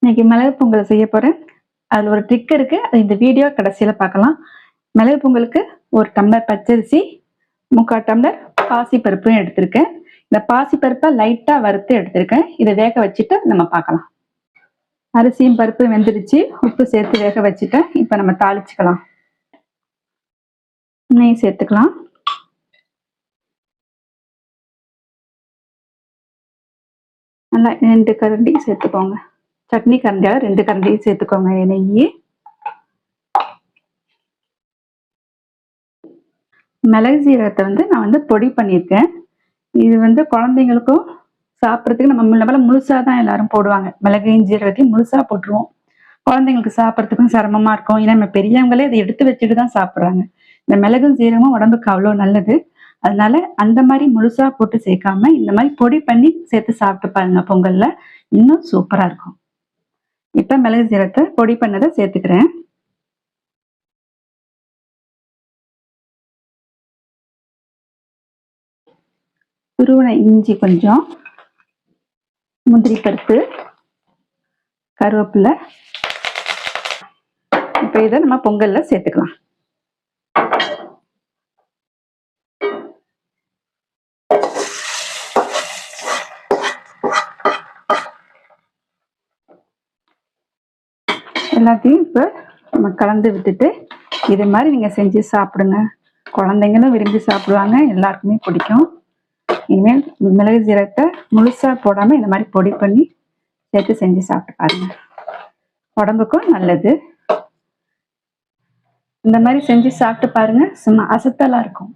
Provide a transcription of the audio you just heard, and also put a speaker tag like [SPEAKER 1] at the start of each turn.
[SPEAKER 1] இன்னைக்கு மிளகு பொங்கல் செய்ய போறேன். அதுல ஒரு ட்ரிக் இருக்கு. அது இந்த வீடியோ கடைசியில பார்க்கலாம். மிளகு பொங்கலுக்கு 1 டம்ளர் பச்சரிசி, 3/4 டம்ளர் பாசி பருப்பும் எடுத்திருக்கேன். இந்த பாசி பருப்பை லைட்டா வறுத்து எடுத்திருக்கேன். இதை வேக வச்சுட்டு நம்ம பார்க்கலாம். அரிசியும் பருப்பு வெந்துடுச்சு. உப்பு சேர்த்து வேக வச்சுட்டேன். இப்ப நம்ம தாளிச்சுக்கலாம். நெய் சேர்த்துக்கலாம். நல்லா 2 கரண்டி சேர்த்துக்கோங்க. சட்னி கரண்டியால 2 கரண்டி சேர்த்துக்கோங்க நெய். மிளகு சீரகத்தை நான் பொடி பண்ணியிருக்கேன். இது குழந்தைங்களுக்கும் சாப்பிட்றதுக்கு நம்ம முழுசா தான் எல்லாரும் போடுவாங்க. மிளகையும் ஜீரகத்தையும் முழுசா போட்டுருவோம். குழந்தைங்களுக்கு சாப்பிட்றதுக்கும் சிரமமா இருக்கும். ஏன்னா நம்ம பெரியவங்களே அதை எடுத்து வச்சுட்டு தான் சாப்பிட்றாங்க. இந்த மிளகும் சீரகமும் உடம்புக்கு அவ்வளோ நல்லது. அதனால அந்த மாதிரி முழுசா போட்டு சேர்க்காம இந்த மாதிரி பொடி பண்ணி சேர்த்து சாப்பிட்டு பாருங்க. பொங்கல்ல இன்னும் சூப்பரா இருக்கும். இப்ப மிளகு சீரகத்தை பொடி பண்ணதை சேர்த்துக்கிறேன். துருவன இஞ்சி கொஞ்சம், முந்திரி பருப்பு, கருவேப்பிலை. இப்ப இதை நம்ம பொங்கல்ல சேர்த்துக்கலாம். எல்லாத்தையும் இப்ப நம்ம கலந்து விட்டுட்டு இது மாதிரி நீங்க செஞ்சு சாப்பிடுங்க. குழந்தைங்களும் விரும்பி சாப்பிடுவாங்க. எல்லாருக்குமே பிடிக்கும். இனிமேல் மிளகு சீரகத்தை முழுசா போடாம இந்த மாதிரி பொடி பண்ணி சேர்த்து செஞ்சு சாப்பிட்டு பாருங்க. உடம்புக்கும் நல்லது. இந்த மாதிரி செஞ்சு சாப்பிட்டு பாருங்க. சும்மா அசத்தலா இருக்கும்.